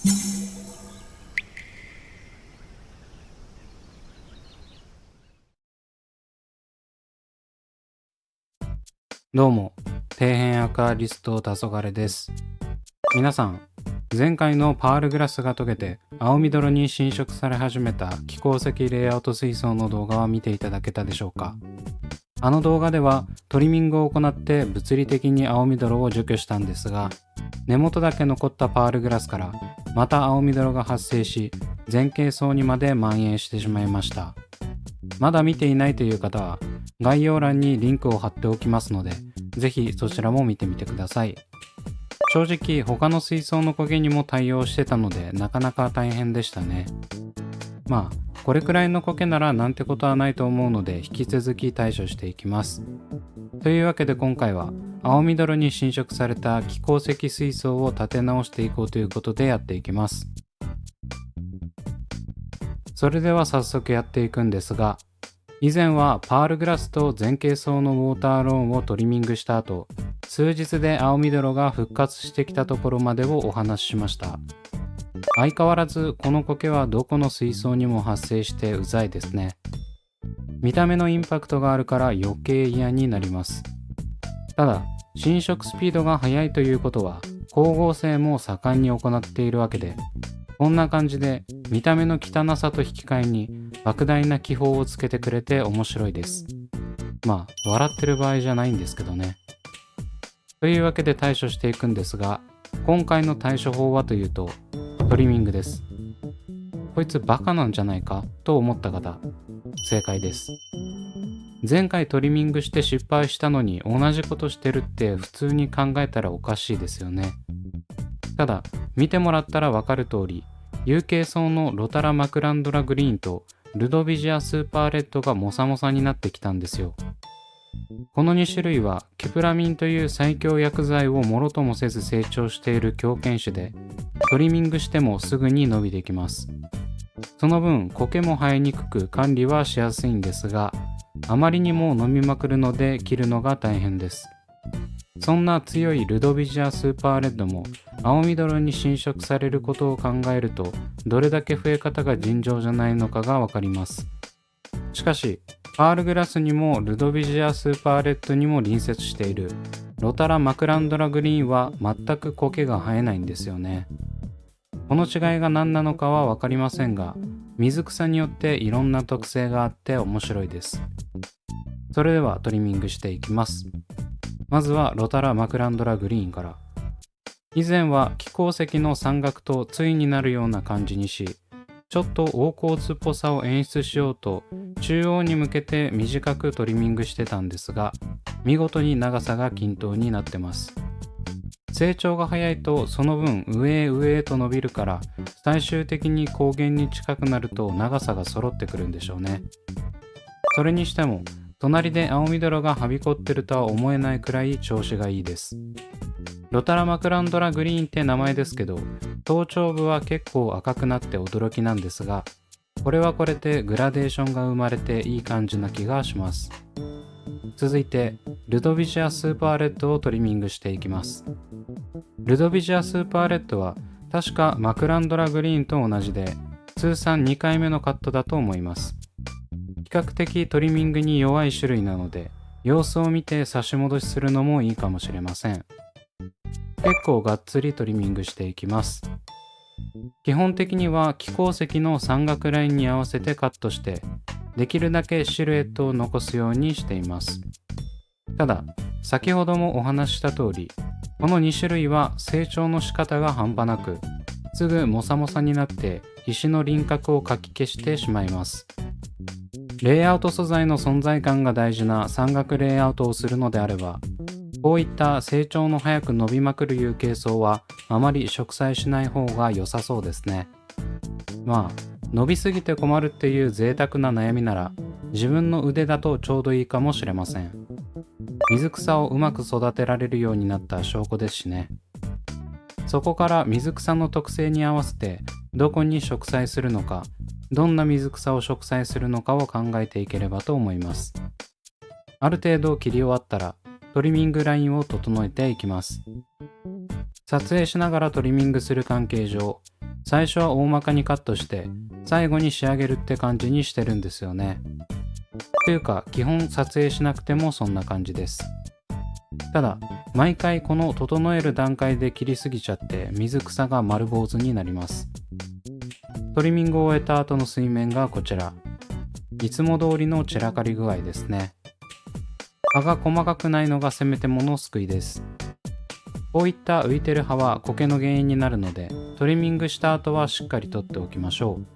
どうも、底辺アクアリスト黄昏です。皆さん、前回のパールグラスが溶けて青緑に侵食され始めた気鉱石レイアウト水槽の動画は見ていただけたでしょうか。あの動画ではトリミングを行って物理的に青緑を除去したんですが、根元だけ残ったパールグラスからまた青緑が発生し、全景層にまで蔓延してしまいました。まだ見ていないという方は概要欄にリンクを貼っておきますので、ぜひそちらも見てみてください。正直他の水槽の焦げにも対応してたのでなかなか大変でしたね。まあこれくらいの苔ならなんてことはないと思うので、引き続き対処していきます。というわけで今回は青緑に侵食された気鉱石水槽を立て直していこうということでやっていきます。それでは早速やっていくんですが、以前はパールグラスと全景層のウォーターローンをトリミングした後、数日で青緑が復活してきたところまでをお話ししました。相変わらずこの苔はどこの水槽にも発生してうざいですね。見た目のインパクトがあるから余計嫌になります。ただ侵食スピードが速いということは光合成も盛んに行っているわけで、こんな感じで見た目の汚さと引き換えに莫大な気泡をつけてくれて面白いです。まあ笑ってる場合じゃないんですけどね。というわけで対処していくんですが、今回の対処法はというとトリミングです。こいつバカなんじゃないかと思った方、正解です。前回トリミングして失敗したのに同じことしてるって普通に考えたらおかしいですよね。ただ見てもらったらわかる通り、有形層のロタラマクランドラグリーンとルドビジアスーパーレッドがモサモサになってきたんですよ。この2種類はケプラミンという最強薬剤をもろともせず成長している強犬種で、トリミングしてもすぐに伸びてきます。その分苔も生えにくく管理はしやすいんですが、あまりにも飲みまくるので切るのが大変です。そんな強いルドビジアスーパーレッドも青緑に侵食されることを考えると、どれだけ増え方が尋常じゃないのかがわかります。しかしパールグラスにもルドビジアスーパーレッドにも隣接しているロタラマクランドラグリーンは全く苔が生えないんですよね。この違いが何なのかはわかりませんが、水草によっていろんな特性があって面白いです。それではトリミングしていきます。まずはロタラマクランドラグリーンから。以前は気鉱石の山岳と対になるような感じにし、ちょっと大甲図っぽさを演出しようと中央に向けて短くトリミングしてたんですが、見事に長さが均等になってます。成長が早いとその分上へ上へと伸びるから、最終的に光源に近くなると長さが揃ってくるんでしょうね。それにしても隣で青緑がはびこってるとは思えないくらい調子がいいです。ロタラマクランドラグリーンって名前ですけど、頭頂部は結構赤くなって驚きなんですが、これはこれでグラデーションが生まれていい感じな気がします。続いてルドビジアスーパーレッドをトリミングしていきます。ルドビジアスーパーレッドは確かマクランドラグリーンと同じで通算2回目のカットだと思います。比較的トリミングに弱い種類なので、様子を見て差し戻しするのもいいかもしれません。結構がっつりトリミングしていきます。基本的には気鉱石の山岳ラインに合わせてカットして、できるだけシルエットを残すようにしています。ただ先ほどもお話しした通り、この2種類は成長の仕方が半端なく、すぐモサモサになって石の輪郭をかき消してしまいます。レイアウト素材の存在感が大事な山岳レイアウトをするのであれば、こういった成長の早く伸びまくる有形層はあまり植栽しない方が良さそうですね。まあ伸びすぎて困るっていう贅沢な悩みなら、自分の腕だとちょうどいいかもしれません。水草をうまく育てられるようになった証拠ですしね。そこから水草の特性に合わせてどこに植栽するのか、どんな水草を植栽するのかを考えていければと思います。ある程度切り終わったらトリミングラインを整えていきます。撮影しながらトリミングする関係上、最初は大まかにカットして最後に仕上げるって感じにしてるんですよね。というか基本撮影しなくてもそんな感じです。ただ毎回この整える段階で切りすぎちゃって水草が丸坊主になります。トリミングを終えた後の水面がこちら。いつも通りの散らかり具合ですね。葉が細かくないのがせめてもの救いです。こういった浮いてる葉は苔の原因になるので、トリミングした後はしっかり取っておきましょう。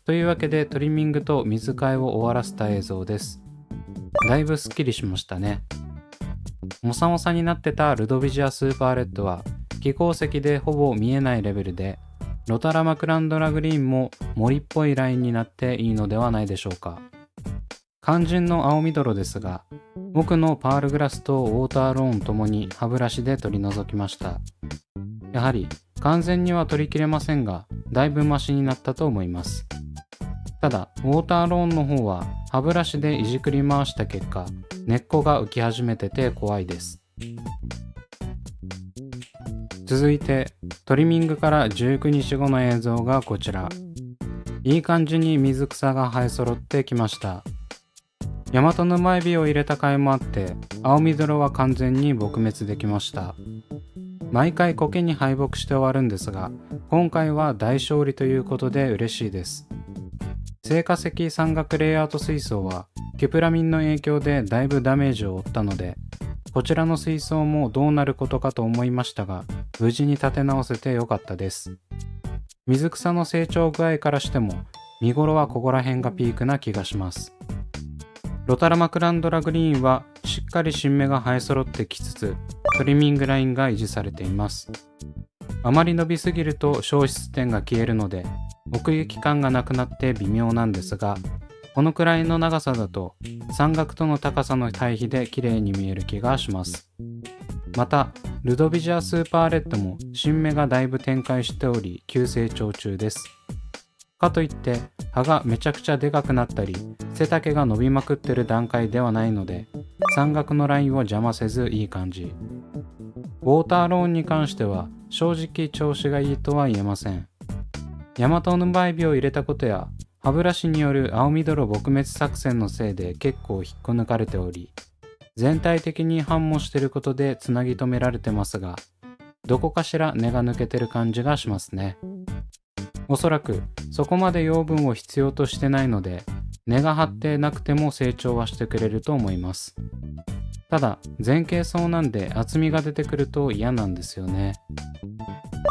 というわけでトリミングと水替えを終わらせた映像です。だいぶすっきりしましたね。もさもさになってたルドビジアスーパーレッドは気鉱石でほぼ見えないレベルで、ロタラマクランドラグリーンも森っぽいラインになっていいのではないでしょうか。肝心の青緑ですが、奥のパールグラスとウォーターローンともに歯ブラシで取り除きました。やはり完全には取りきれませんが、だいぶマシになったと思います。ただウォーターローンの方は歯ブラシでいじくり回した結果、根っこが浮き始めてて怖いです。続いてトリミングから19日後の映像がこちら。いい感じに水草が生え揃ってきました。ヤマトヌマエビを入れた甲斐もあって青緑は完全に撲滅できました。毎回苔に敗北して終わるんですが、今回は大勝利ということで嬉しいです。成化石山岳レイアウト水槽はキュプラミンの影響でだいぶダメージを負ったので、こちらの水槽もどうなることかと思いましたが、無事に立て直せてよかったです。水草の成長具合からしても見頃はここら辺がピークな気がします。ロタラマクランドラグリーンはしっかり新芽が生え揃ってきつつ、トリミングラインが維持されています。あまり伸びすぎると消失点が消えるので奥行き感がなくなって微妙なんですが、このくらいの長さだと山岳との高さの対比で綺麗に見える気がします。またルドビジアスーパーレッドも新芽がだいぶ展開しており急成長中です。かといって葉がめちゃくちゃでかくなったり背丈が伸びまくってる段階ではないので、山岳のラインを邪魔せずいい感じ。ウォーターローンに関しては正直調子がいいとは言えません。ヤマトヌマエビを入れたことや歯ブラシによる青緑撲滅作戦のせいで結構引っこ抜かれており、全体的に繁茂してることでつなぎ止められてますが、どこかしら根が抜けてる感じがしますね。おそらくそこまで養分を必要としてないので、根が張ってなくても成長はしてくれると思います。ただ前傾層なんで厚みが出てくると嫌なんですよね。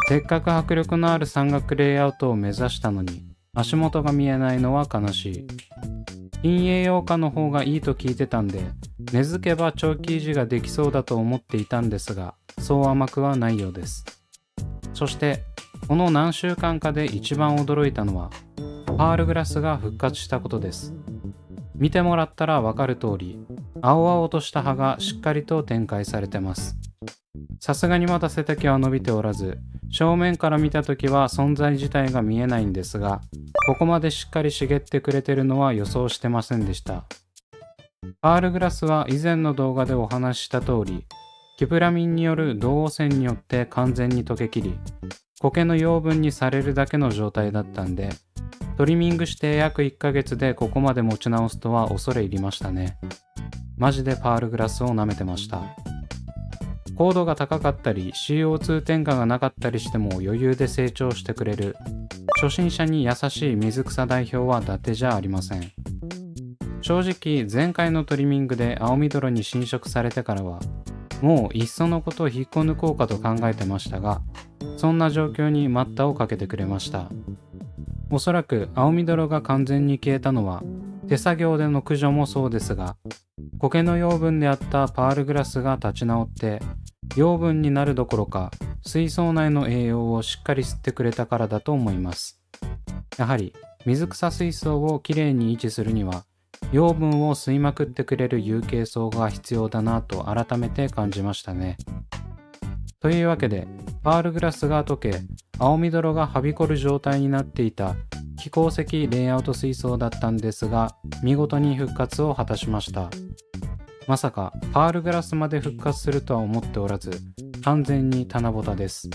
せっかく迫力のある山岳レイアウトを目指したのに足元が見えないのは悲しい。陰栄養価の方がいいと聞いてたんで、根付けば長期維持ができそうだと思っていたんですが、そう甘くはないようです。そしてこの何週間かで一番驚いたのはパールグラスが復活したことです。見てもらったらわかる通り、青々とした葉がしっかりと展開されてます。さすがにまだ背丈は伸びておらず、正面から見た時は存在自体が見えないんですが、ここまでしっかり茂ってくれてるのは予想してませんでした。パールグラスは以前の動画でお話しした通り、キュプラミンによる銅汚染によって完全に溶けきり、苔の養分にされるだけの状態だったんで、トリミングして約1ヶ月でここまで持ち直すとは恐れ入りましたね。マジでパールグラスを舐めてました。高度が高かったり CO2 添加がなかったりしても余裕で成長してくれる初心者に優しい水草代表は伊達じゃありません。正直前回のトリミングで青緑に侵食されてからはもういっそのことを引っこ抜こうかと考えてましたが、そんな状況に待ったをかけてくれました。おそらく青緑が完全に消えたのは手作業での駆除もそうですが、苔の養分であったパールグラスが立ち直って養分になるどころか水槽内の栄養をしっかり吸ってくれたからだと思います。やはり水草水槽をきれいに維持するには養分を吸いまくってくれる有形層が必要だなと改めて感じましたね。というわけでパールグラスが溶け青緑がはびこる状態になっていた気鉱石レイアウト水槽だったんですが、見事に復活を果たしました。まさかパールグラスまで復活するとは思っておらず、完全に棚ぼたです。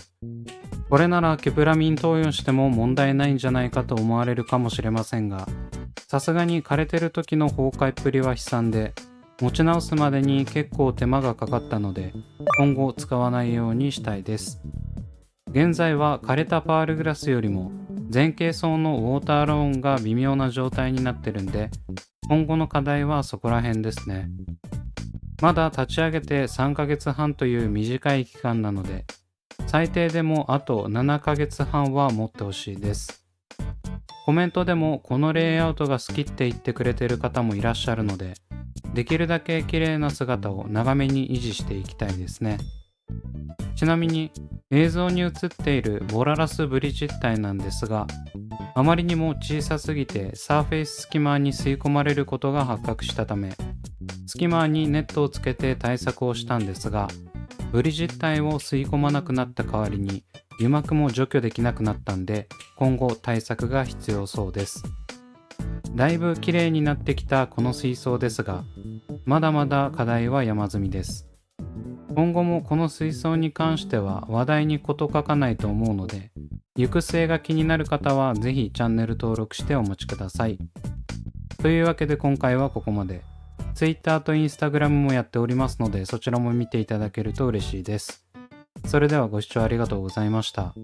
これならケプラミン投与しても問題ないんじゃないかと思われるかもしれませんが、さすがに枯れてる時の崩壊っぷりは悲惨で、持ち直すまでに結構手間がかかったので、今後使わないようにしたいです。現在は枯れたパールグラスよりも前傾層のウォーターローンが微妙な状態になってるんで、今後の課題はそこら辺ですね。まだ立ち上げて3ヶ月半という短い期間なので、最低でもあと7ヶ月半は持ってほしいです。コメントでもこのレイアウトが好きって言ってくれてる方もいらっしゃるので、できるだけ綺麗な姿を長めに維持していきたいですね。ちなみに映像に映っているボララスブリ実体なんですが、あまりにも小さすぎてサーフェイス隙間に吸い込まれることが発覚したため、隙間にネットをつけて対策をしたんですが、ブリ実体を吸い込まなくなった代わりに油膜も除去できなくなったんで、今後対策が必要そうです。だいぶ綺麗になってきたこの水槽ですが、まだまだ課題は山積みです。今後もこの水槽に関しては話題に事欠かないと思うので、行く末が気になる方はぜひチャンネル登録してお待ちください。というわけで今回はここまで。Twitter と Instagram もやっておりますので、そちらも見ていただけると嬉しいです。それではご視聴ありがとうございました。